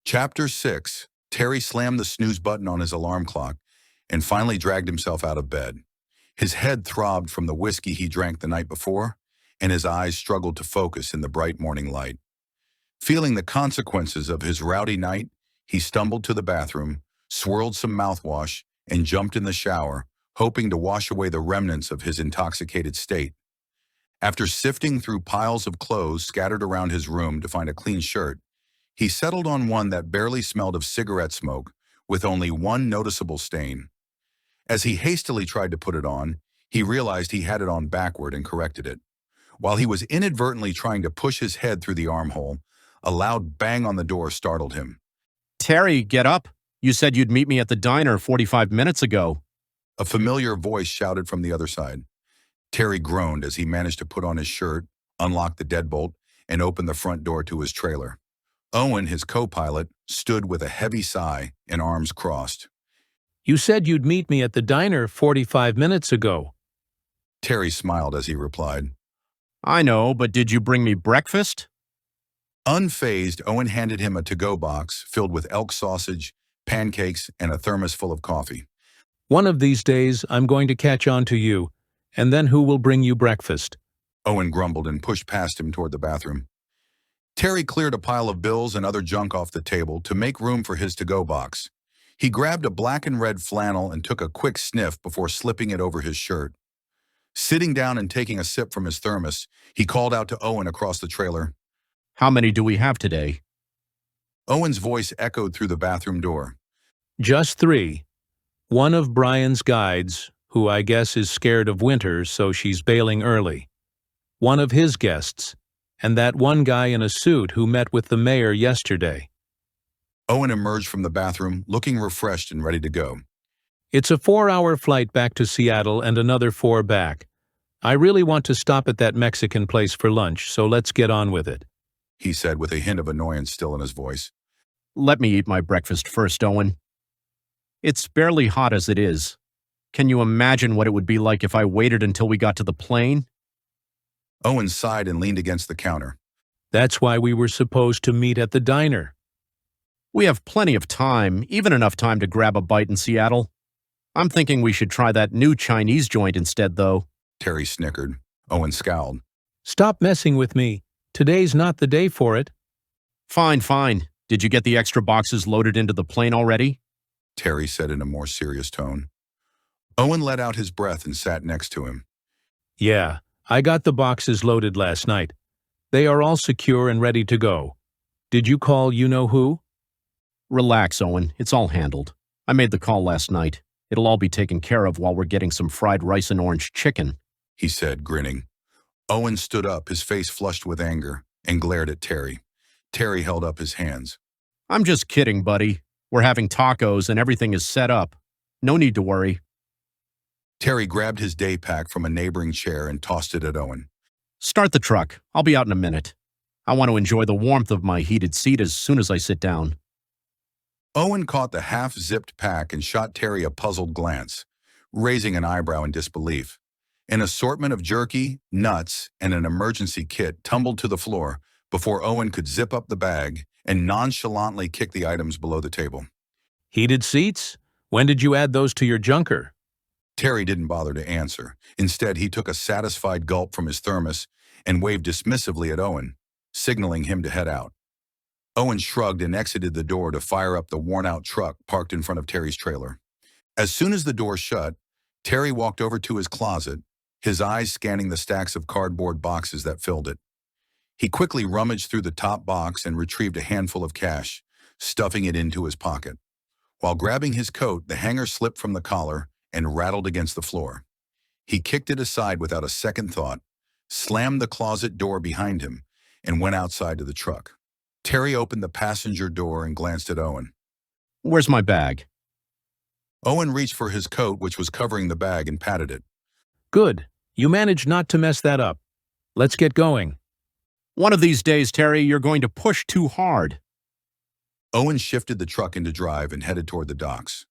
Chapter 6. Terry slammed the snooze button on his alarm clock and finally dragged himself out of bed. His head throbbed from the whiskey he drank the night before, and his eyes struggled to focus in the bright morning light. Feeling the consequences of his rowdy night, he stumbled to the bathroom, swirled some mouthwash, and jumped in the shower, hoping to wash away the remnants of his intoxicated state. After sifting through piles of clothes scattered around his room to find a clean shirt, he settled on one that barely smelled of cigarette smoke, with only one noticeable stain. As he hastily tried to put it on, he realized he had it on backward and corrected it. While he was inadvertently trying to push his head through the armhole, a loud bang on the door startled him. Terry, get up. You said you'd meet me at the diner 45 minutes ago. A familiar voice shouted from the other side. Terry groaned as he managed to put on his shirt, unlock the deadbolt, and open the front door to his trailer. Owen, his co-pilot, stood with a heavy sigh and arms crossed. You said you'd meet me at the diner 45 minutes ago. Terry smiled as he replied. I know, but did you bring me breakfast? Unfazed, Owen handed him a to-go box filled with elk sausage, pancakes, and a thermos full of coffee. One of these days, I'm going to catch on to you, and then who will bring you breakfast? Owen grumbled and pushed past him toward the bathroom. Terry cleared a pile of bills and other junk off the table to make room for his to-go box. He grabbed a black and red flannel and took a quick sniff before slipping it over his shirt. Sitting down and taking a sip from his thermos, he called out to Owen across the trailer. How many do we have today? Owen's voice echoed through the bathroom door. Just 3. One of Brian's guides, who I guess is scared of winter, so she's bailing early. One of his guests, and that one guy in a suit who met with the mayor yesterday. Owen emerged from the bathroom, looking refreshed and ready to go. It's a 4-hour flight back to Seattle and another 4 back. I really want to stop at that Mexican place for lunch, so let's get on with it, he said with a hint of annoyance still in his voice. Let me eat my breakfast first, Owen. It's barely hot as it is. Can you imagine what it would be like if I waited until we got to the plane? Owen sighed and leaned against the counter. That's why we were supposed to meet at the diner. We have plenty of time, even enough time to grab a bite in Seattle. I'm thinking we should try that new Chinese joint instead, though. Terry snickered. Owen scowled. Stop messing with me. Today's not the day for it. Fine, fine. Did you get the extra boxes loaded into the plane already? Terry said in a more serious tone. Owen let out his breath and sat next to him. Yeah, I got the boxes loaded last night. They are all secure and ready to go. Did you call you-know-who? Relax, Owen. It's all handled. I made the call last night. It'll all be taken care of while we're getting some fried rice and orange chicken, he said, grinning. Owen stood up, his face flushed with anger, and glared at Terry. Terry held up his hands. I'm just kidding, buddy. We're having tacos and everything is set up. No need to worry. Terry grabbed his day pack from a neighboring chair and tossed it at Owen. Start the truck. I'll be out in a minute. I want to enjoy the warmth of my heated seat as soon as I sit down. Owen caught the half-zipped pack and shot Terry a puzzled glance, raising an eyebrow in disbelief. An assortment of jerky, nuts, and an emergency kit tumbled to the floor before Owen could zip up the bag and nonchalantly kick the items below the table. Heated seats? When did you add those to your junker? Terry didn't bother to answer. Instead, he took a satisfied gulp from his thermos and waved dismissively at Owen, signaling him to head out. Owen shrugged and exited the door to fire up the worn-out truck parked in front of Terry's trailer. As soon as the door shut, Terry walked over to his closet, his eyes scanning the stacks of cardboard boxes that filled it. He quickly rummaged through the top box and retrieved a handful of cash, stuffing it into his pocket. While grabbing his coat, the hanger slipped from the collar and rattled against the floor. He kicked it aside without a second thought, slammed the closet door behind him, and went outside to the truck. Terry opened the passenger door and glanced at Owen. Where's my bag? Owen reached for his coat, which was covering the bag, and patted it. Good. You managed not to mess that up. Let's get going. One of these days, Terry, you're going to push too hard. Owen shifted the truck into drive and headed toward the docks.